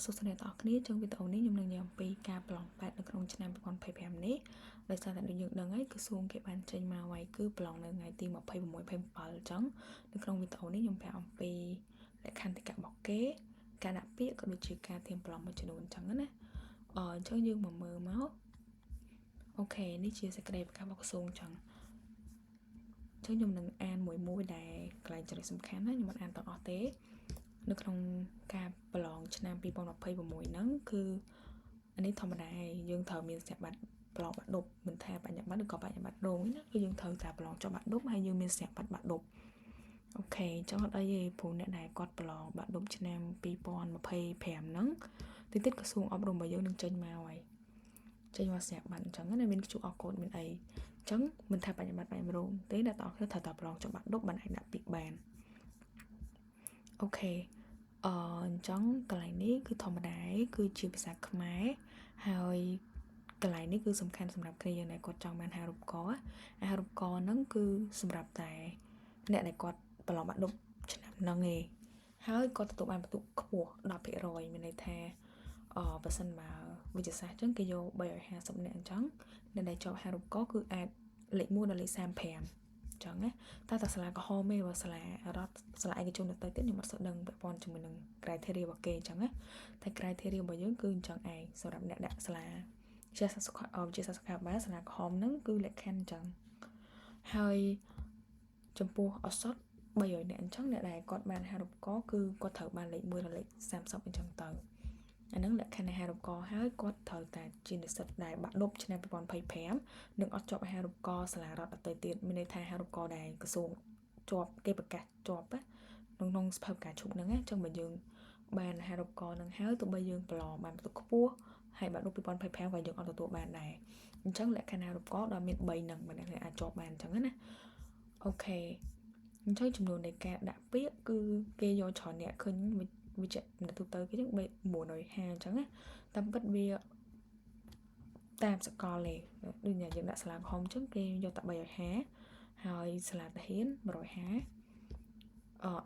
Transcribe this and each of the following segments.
សួស្តីអ្នកទាំងអស់គ្នាtrongវីដេអូនេះខ្ញុំនឹងនិយាយអំពីការប្រឡងប៉ែតនៅក្នុងឆ្នាំ2025នេះដោយសារតែដូចយើងដឹងហើយក្រសួងគេបានចេញមកហើយគឺប្រឡងនៅថ្ងៃទី26 27អញ្ចឹងនៅក្នុងវីដេអូនេះខ្ញុំប្រាប់អំពីលក្ខន្តិកៈរបស់គេការដាក់ពាក្យក៏ដូចជាការធៀបប្រឡងមួយចំនួនអញ្ចឹងណាអញ្ចឹងយើងមកមើលមកអូខេនេះជាសេចក្តីប្រកាសរបស់ក្រសួងអញ្ចឹងខ្ញុំនឹងអានមួយដែលកន្លែងចំណុចសំខាន់ណាខ្ញុំមិនអានទាំងអស់ទេនៅក្នុងការប្រឡងឆ្នាំ2026ហ្នឹងគឺអានេះធម្មតាយើងត្រូវមានសញ្ញាបត្រប្រឡងបាក់ឌុបមិនថាបញ្ញាបត្រឬក៏បញ្ញាបត្ររងណាគឺយើងត្រូវតែប្រឡងចុះបាក់ឌុបហើយយើងមានសញ្ញាបត្របាក់ឌុបអូខេចង់អត់អីទេព្រោះអ្នកដែលគាត់ប្រឡងបាក់ឌុបឆ្នាំ2025ហ្នឹងតិចតិចក្រសួងអប់រំរបស់យើងនឹងចេញមកហើយចេញមកសញ្ញាបត្រអញ្ចឹងណាមានជួអកូដមានអីអញ្ចឹងមិនថាបញ្ញាបត្របញ្ញារងទេអ្នកទាំងអស់គ្នាត្រូវតែប្រឡងចុះបាក់ឌុបបានអាចដាក់ពាក្យបានអូខេអញ្ចឹងកន្លែងនេះគឺធម្មតាគឺជាភាសាខ្មែរហើយកន្លែងនេះគឺសំខាន់សម្រាប់គ្នាយើងដែលគាត់ចង់បាន50ក50កហ្នឹងគឺសម្រាប់តែអ្នកដែលគាត់ប្រឡងបាក់ឌុបឆ្នាំហ្នឹងឯងហើយគាត់ទទួលបានបន្ទុកខ្ពស់ 10% មានន័យថាបើសិនមកវិទ្យាសាស្ត្រអញ្ចឹងគេយក350នាក់អញ្ចឹងអ្នកដែលជាប់50កគឺអាចលេខ1ដល់លេខ35ចឹងណាតែសាលាក្រហមទេបើសាលារដ្ឋសាលាឯកជនទៅទៀតខ្ញុំអត់សូវដឹងពាក់ព័ន្ធជាមួយនឹង criteria របស់គេអញ្ចឹងណាតែ criteria របស់យើងគឺអញ្ចឹងឯងសម្រាប់អ្នកដាក់សាលាជាសាស្ត្រសុខាភិបាលសាលាក្រហមហ្នឹងគឺលក្ខខណ្ឌអញ្ចឹងហើយចំពោះឱសថ300នាក់អញ្ចឹងអ្នកដែលគាត់បាន50កគឺគាត់ត្រូវបានលេខ1ដល់លេខ30អញ្ចឹងទៅអានឹងលក្ខខណ្ឌ50កហើយគាត់ត្រូវតែជានិស្សិតដែលបាក់ឌុបឆ្នាំ2025និងអត់ជាប់50កសាលារដ្ឋដទៃទៀតមានន័យថា50កដែលក្រសួងជាប់គេប្រកាសជាប់ក្នុងសភៅការឈប់ហ្នឹងអញ្ចឹងបើយើងបាន50កហ្នឹងហើយទោះបីយើងប្រឡងបានបន្ទុកខ្ពស់ហើយបាក់ឌុប2025ក៏យើងអត់ទទួលបានដែរអញ្ចឹងលក្ខខណ្ឌ50កដល់មាន3ហ្នឹងបើអ្នកអាចជាប់បានអញ្ចឹងណាអូខេអញ្ចឹងចំនួននៃការដាក់ពាក្យគឺគេយកច្រើនអ្នកឃើញវិជ្ជាទូទៅគេចឹង950អញ្ចឹងណាតាមពិតវាតាមសកលទេដូចយើងដាក់សាលាក្រហមអញ្ចឹងគេយកតែ350ហើយសាលាទាហាន150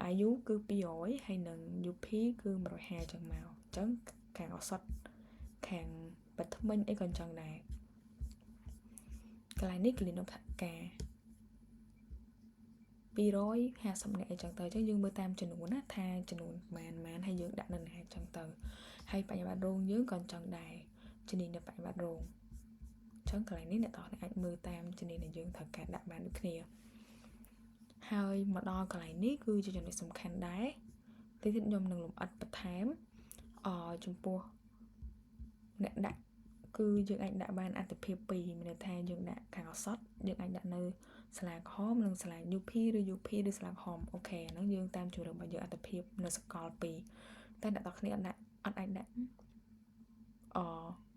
អាយុគឺ200ហើយនឹង UP គឺ150អញ្ចឹងមកអញ្ចឹងខាងឱសថខាងបឋមអីក៏អញ្ចឹងដែរកន្លែងនេះគេលិនំថាការ250នាក់អីចឹងទៅអញ្ចឹងយើងមើលតាមចំនួនណាថាចំនួនប៉ុន្មានហើយយើងដាក់នៅណាអញ្ចឹងទៅហើយបញ្ញាបត្ររងយើងក៏អញ្ចឹងដែរជំនាញនៅបញ្ញាបត្ររងអញ្ចឹងកន្លែងនេះអ្នកទាំងអស់អាចមើលតាមជំនាញដែលយើងត្រូវការដាក់បានដូចគ្នាហើយមកដល់កន្លែងនេះគឺជាចំណុចសំខាន់ដែរទីទៀតខ្ញុំនឹងលម្អិតបន្ថែមចំពោះអ្នកដាក់គឺយើងអាចដាក់បានអត្ថភាព2មានន័យថាយើងដាក់ខាងឱសថយើងអាចដាក់នៅសាលាក្រហមនិងសាលា UP ឬ UP ឬសាលាក្រហមអូខេអាហ្នឹងយើងតាមជំរឿនរបស់យើងអត្ថភាពនៅសកល2តែអ្នកទាំងគ្នាអត់អាចដាក់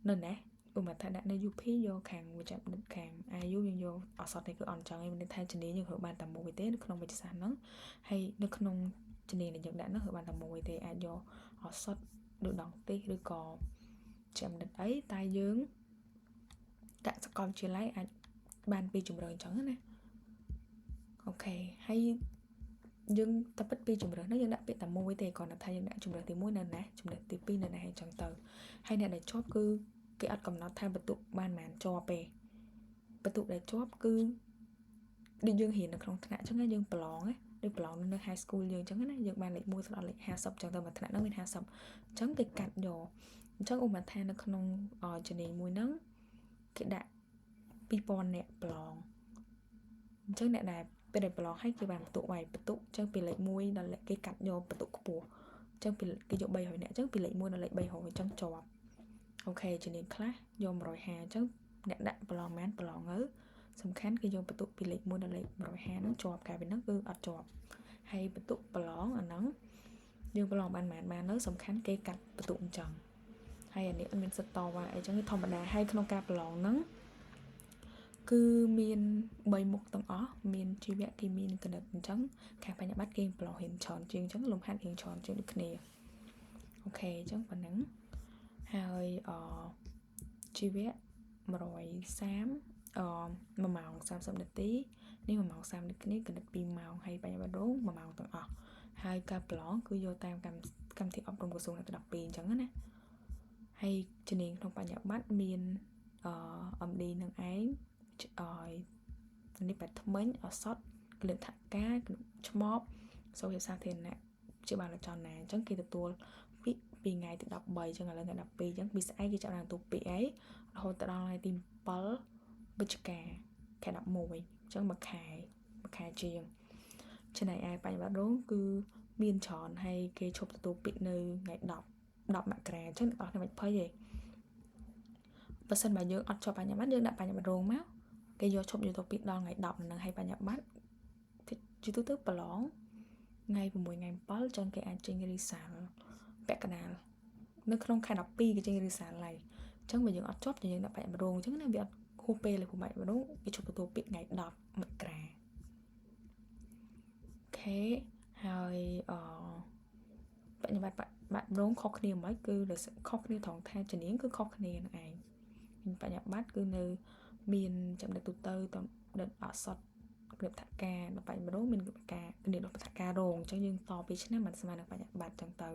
នៅណាឧបមាថាដាក់នៅ UP យកខាងវិជ្ជាបណ្ឌិតខាង IU យើងយកឱសថនេះគឺអត់ចឹងឯងមានន័យថាជំនាញយើងរកបានតែមួយទេនៅក្នុងវិទ្យាសាស្ត្រហ្នឹងហើយនៅក្នុងជំនាញដែលយើងដាក់ហ្នឹងរកបានតែមួយទេអាចយកឱសថឬដងទេសឬក៏ជាបណ្ឌិតអីតែយើងដាក់សកលវិទ្យាល័យអាចបានពីជំរឿនអញ្ចឹងណាអូខេហើយយើងតែពិតពីជំរឿនហ្នឹងយើងដាក់ពាក្យតែមួយទេគ្រាន់តែថាយើងដាក់ជំរឿនទី1នៅណាជំរឿនទី2នៅណាអញ្ចឹងទៅហើយអ្នកដែលជាប់គឺគេអត់កំណត់ថាបន្ទុកបានប៉ុន្មានជាប់ទេបន្ទុកដែលជាប់គឺដូចយើងរៀននៅក្នុងថ្នាក់អញ្ចឹងយើងប្រឡងណាដូចប្រឡងនៅ high school យើងអញ្ចឹងណាយើងបានលេខ1ដល់លេខ50អញ្ចឹងទៅមួយថ្នាក់ហ្នឹងមាន50អញ្ចឹងគេកាត់យកអញ្ចឹងឧបមាថានៅក្នុងជំនាញមួយហ្នឹងគេដាក់2000នាក់ប្រឡងអញ្ចឹងអ្នកដែលពេលដែលប្រឡងឲ្យគេបានបន្ទុកអញ្ចឹងពីលេខ1ដល់គេកាត់យកបន្ទុកខ្ពស់អញ្ចឹងពីគេយក300នាក់អញ្ចឹងពីលេខ1ដល់លេខ300អញ្ចឹងជាប់អូខេជំនាញខ្លះយក150អញ្ចឹងអ្នកដាក់ប្រឡងបានប្រឡងទៅសំខាន់គឺយកបន្ទុកពីលេខ1ដល់លេខ150ហ្នឹងជាប់កាលពីហ្នឹងគឺអត់ជាប់ហើយបន្ទុកប្រឡងអាហ្នឹងយើងប្រឡងបាននៅសំខាន់គេកាត់បន្ទុកអញ្ចឹងហើយអានេះអត់មានសិតតវ៉ាអីចឹងគឺធម្មតាហើយក្នុងការប្រឡងហ្នឹងគឺមាន3មុខទាំងអស់មានជីវៈគីមីនិងគណិតអញ្ចឹងខាងបញ្ញាបត្រគេប្រឡងរៀនច្រើនជាងអញ្ចឹងលំហាត់រៀនច្រើនជាងដូចគ្នាអូខេអញ្ចឹងប៉ុណ្ណឹងហើយជីវៈ130 1ម៉ោង30នាទីនេះ1ម៉ោង30នាទីគណិត2ម៉ោងហើយបញ្ញាបត្ររង1ម៉ោងទាំងអស់ ហើយការប្រឡងគឺយកតាមកម្មវិធីអប់រំក្រសួងដល់12អញ្ចឹងណាហើយជំនាញក្នុងបញ្ញាបត្រមានMD នឹងឯងនេះបែបថ្មិញអសតក្លិនថការឆ្មបសូវភាសាសាធារណៈជាបាលចលនាអញ្ចឹងគេទទួលពាក្យពីថ្ងៃទី13អញ្ចឹងឥឡូវថ្ងៃ12អញ្ចឹងពីស្អែកគេចាប់បានទទួលពាក្យអីរហូតដល់ថ្ងៃទី7វិច្ឆិកាខែ11អញ្ចឹងមួយខែជាងចំណែកឯបញ្ញាបត្ររងគឺមានច្រើនហើយគេឈប់ទទួលពាក្យនៅថ្ងៃ10មករាអញ្ចឹងអ្នកនរគ្នាមិនភ័យទេបើសិនបើយើងអត់ជាប់បញ្ញាបត្រយើងដាក់បញ្ញាបត្ររងមកគេយកឈប់យកទៅពាក្យដល់ថ្ងៃ10ហ្នឹងហើយបញ្ញាបត្រជាទូទៅប្រឡងថ្ងៃ6ថ្ងៃ7ចឹងគេអាចចេញរីសាល់ពាក់កណ្ដាលនៅក្នុងខែ12គេចេញរីសាល់ហើយអញ្ចឹងបើយើងអត់ជាប់យើងដាក់បញ្ញាបត្ររងអញ្ចឹងណាវាអត់ហួសពេលទេព្រោះបញ្ញាបត្ររងគេឈប់ទទួលពាក្យថ្ងៃ10មករាអូខេហើយបញ្ញាបត្របាក់រងខុសគ្នាមិនគឺខុសគ្នាត្រង់ថាជំនាញគឺខុសគ្នានឹងឯងបញ្ញាបត្រគឺនៅមានចំណុចទូទៅដិតអសតក្រិបថការបញ្ញាបត្រមានការគ្នារបស់ថការរងអញ្ចឹងយើងត2ឆ្នាំមិនស្មើនឹងបញ្ញាបត្រអញ្ចឹងទៅ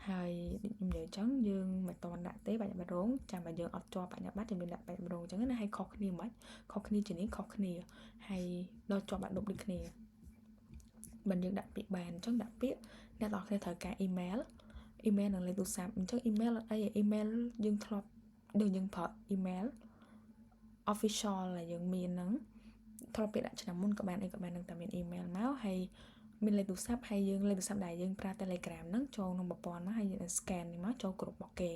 ហើយខ្ញុំនិយាយអញ្ចឹងយើងមិនតន់ដាក់ទេបញ្ញាបត្ររងចាំបើយើងអត់ជាប់បញ្ញាបត្រយើងមានដាក់បញ្ញាបត្ររងអញ្ចឹងណាហើយខុសគ្នាមិនខុសគ្នាជំនាញខុសគ្នាហើយដល់ជាប់បាក់ឌុបដូចគ្នាបើយើងដាក់ពាក្យបានអញ្ចឹងដាក់ពាក្យអ្នកនរគ្នាត្រូវការអ៊ីមែលនឹងលេខទូរស័ព្ទអញ្ចឹងអ៊ីមែលអីអ៊ីមែលយើងធ្លាប់ដូចយើងប្រើអ៊ីមែល official ដែលយើងមានហ្នឹងធ្លាប់ពាក្យដាក់ឆ្នាំមុនក៏បានអីក៏បាននឹងតែមានអ៊ីមែលមកហើយមានលេខទូរស័ព្ទហើយយើងលេខទូរស័ព្ទដែលយើងប្រើ Telegram ហ្នឹងចូលក្នុងប្រព័ន្ធមកហើយយើង scan នេះមកចូលគ្រប់របស់គេ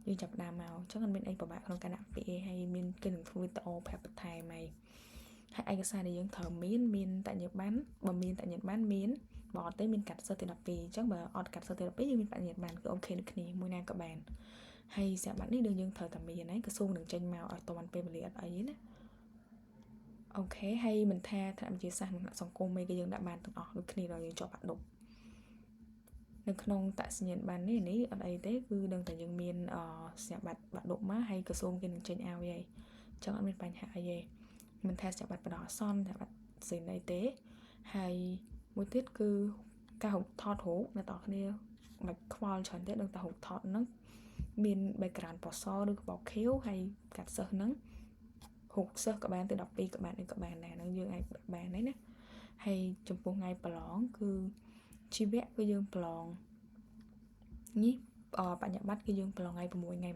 យើងចាប់ដើមមកអញ្ចឹងអត់មានអីពិបាកក្នុងការដាក់ពាក្យហើយមានគេនឹងធ្វើវីដេអូប្រាប់បន្ថែមហើយឯកសារដែលយើងត្រូវមានតញ្ញប័ណ្ណបើមានតញ្ញប័ណ្ណមានបើអត់ទេមានកាត់សិស្សទី12អញ្ចឹងបើអត់កាត់សិស្សទី12យើងមានតញ្ញប័ណ្ណគឺអូខេដូចគ្នាមួយណាក៏បានហើយស្រាប់បាត់នេះយើងត្រូវតែមានហើយក្រសួងនឹងចេញមកឲ្យតាន់ពេលវេលាអត់អីណាអូខេហើយមិនថាថ្នាក់វិទ្យាសាស្ត្រនិងថ្នាក់សង្គមអីក៏យើងដាក់បានទាំងអស់ដូចគ្នាដល់យើងជាប់បាក់ឌុបនៅក្នុងតសញ្ញាណប័ណ្ណនេះអត់អីទេគឺដឹងតែយើងមានសញ្ញាបត្របាក់ឌុបមកហើយក្រសួងគេនឹងចេញឲ្យហើយអញ្ចឹងអត់មានបញ្ហាអីទេមិនថាសញ្ញាបត្របដោះអាសន្នសញ្ញាបត្រផ្សេងអីទេហើយមួយទៀតគឺការថតរូបអ្នកនរគ្នាមិនខ្វល់ច្រើនទេដឹងតែរូបថតហ្នឹងមាន background ពណ៌សឬក៏ពណ៌ខៀវហើយកាត់សិស្សហ្នឹងរូបសិស្សក៏បានទៅ12ក៏បានអីក៏បានដែរហ្នឹងយើងអាចបានដែរណាហើយចំពោះថ្ងៃប្រឡងគឺជីវៈគឺយើងប្រឡងនេះបញ្ញាបត្រគឺយើងប្រឡងថ្ងៃ6ថ្ងៃ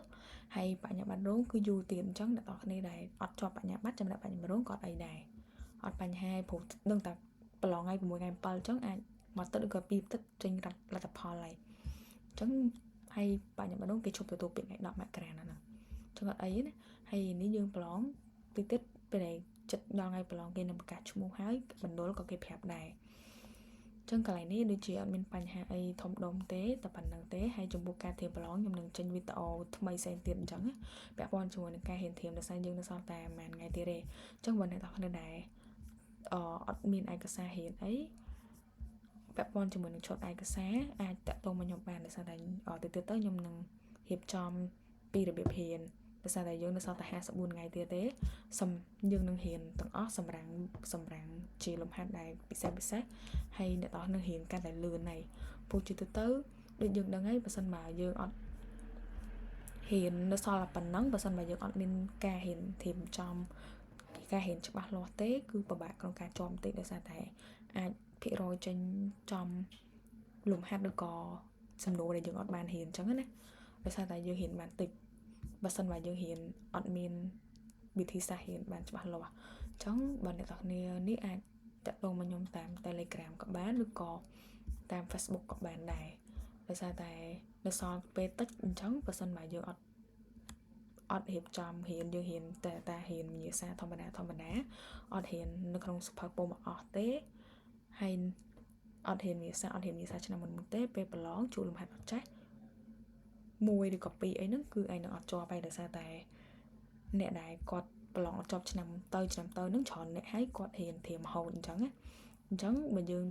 7ហើយបញ្ញាបត្ររងគឺយូរទៀតអញ្ចឹងអ្នកនរគ្នាដែលអត់ជាប់បញ្ញាបត្រចំណែកបញ្ញាបត្ររងក៏អត់អីដែរអត់បញ្ហាព្រោះដឹងតែប្រឡងថ្ងៃ6ថ្ងៃ7អញ្ចឹងអាចមកទឹកឬក៏2ទឹកចេញលទ្ធផលហើយអញ្ចឹងហើយបញ្ញាបត្ររងគេឈប់ទទួលពាក្យថ្ងៃ10មករាហ្នឹងចឹងអត់អីណាហើយនេះយើងប្រឡងតិចទៀតពេលដែលចិត្តដល់ថ្ងៃប្រឡងគេនឹងប្រកាសឈ្មោះហើយបណ្ដុលក៏គេប្រាប់ដែរចឹងកន្លែងនេះដូចជាអត់មានបញ្ហាអីធំដុំទេតែប៉ុណ្្នឹងទេហើយចំពោះការធៀបប្រឡងខ្ញុំនឹងចេញវីដេអូថ្មីផ្សេងទៀតអញ្ចឹងពាក់ព័ន្ធជាមួយនឹងការហ៊ានធៀបដោយសារយើងនៅសល់តែប្រហែលថ្ងៃទៀតទេអញ្ចឹងបើអ្នកនរគ្នាដែរអត់មានឯកសារហ៊ានអីពាក់ព័ន្ធជាមួយនឹងឈុតឯកសារអាចតាក់ទងមកខ្ញុំបានដោយសារតែទៅខ្ញុំនឹងរៀបចំពីរបៀបហ៊ានដោយសារតែយើងនៅសល់តែ54ថ្ងៃទៀតទេយើងនឹងហ៊ានទាំងអស់សម្រាំងជាលំហាត់ដែលពិសេសហើយអ្នកទាំងនឹងហ៊ានកាន់តែលឿនហើយព្រោះជាទៅដូចយើងដឹងហើយបើសិនបើយើងអត់ហ៊ាននៅសល់តែប៉ុណ្ណឹងបើសិនបើយើងអត់មានការហ៊ានធៀបចំការហ៊ានច្បាស់លាស់ទេគឺពិបាកក្នុងការជាប់បន្តិចដោយសារតែអាចភាគរយចេញចំលំហាត់ឬក៏សំណួរដែលយើងអត់បានហ៊ានអញ្ចឹងណាដោយសារតែយើងហ៊ានបានតិចបើសិនបើយើងហ៊ានអត់មានវិធីសាស្ត្រហ៊ានបានច្បាស់លាស់អញ្ចឹងបើអ្នកទាំងគ្នានេះអាចតាក់ទងមកខ្ញុំតាម Telegram ក៏បានឬក៏តាម Facebook ក៏បានដែរដោយសារតែនៅសល់ពេលតិចអញ្ចឹងបើសិនបើយើងអត់រៀបចំហ៊ានយើងហ៊ានតែហ៊ានវិញ្ញាសាធម្មតាអត់ហ៊ាននៅក្នុងសុភពុំអស់ទេហើយអត់ហ៊ានវិញ្ញាសាឆ្នាំមុនទេពេលប្រឡងជួលលំហាត់អត់ចេះ1ឬក៏2អីហ្នឹងគឺឯងនឹងអត់ជាប់ហើយដោយសារតែអ្នកដែលគាត់ប្រឡងអត់ជាប់ឆ្នាំទៅហ្នឹងច្រើនអ្នកហើយគាត់ហ៊ានធៀមហូតអញ្ចឹងបើយើង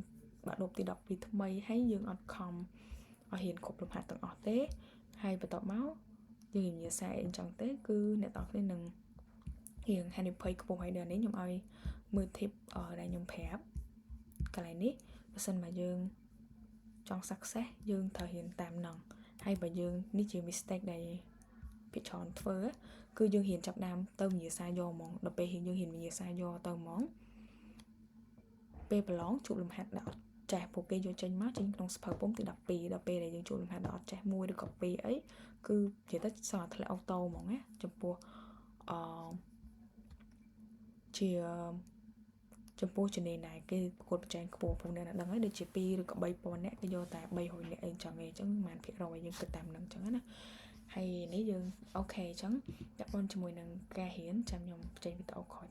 បាក់ឌុបទី12ថ្មីហើយយើងអត់ខំឲ្យហ៊ានគ្រប់លំហាត់ទាំងអស់ទេហើយបន្ទាប់មកយើងវិញ្ញាសាអីអញ្ចឹងទេគឺអ្នកទាំងគ្នានឹងរៀងហានិភ័យខ្ពស់ហើយដល់នេះខ្ញុំឲ្យមើល tip ដែលខ្ញុំប្រាប់កន្លែងនេះ បើសិនមកយើងចង់ success យើងត្រូវហ៊ានតាមនឹងហើយបើយើងនេះជា mistake ដែលភាគច្រើនធ្វើគឺយើងហ៊ានចាប់ដើមទៅវិញ្ញាសាយកហ្មងដល់ពេលយើងហ៊ានវិញ្ញាសាយកទៅហ្មងពេលប្រឡងជួបលំហាត់ដល់អត់ចេះពួកគេយកចេញមកចេញក្នុងសភៅពុំទី12ដល់ពេលដែលយើងជួបលំហាត់ដល់អត់ចេះ1ឬក៏2អីគឺនិយាយទៅសោះធ្លាក់អូតូហ្មងណាចំពោះជាចំពោះជំនាញដែរគេប្រកួតប្រជែងខ្ពស់ពួកអ្នកដឹងហើយដូចជា2ឬក៏3000នាក់គេយកតែ300នាក់អីចឹងឯងចឹងប្រហែលភាគរយយើងគិតតាមនឹងចឹងណាហើយនេះយើងអូខេចឹងពាក់ព័ន្ធជាមួយនឹងការរៀនចាំខ្ញុំចេញវីដេអូក្រោយ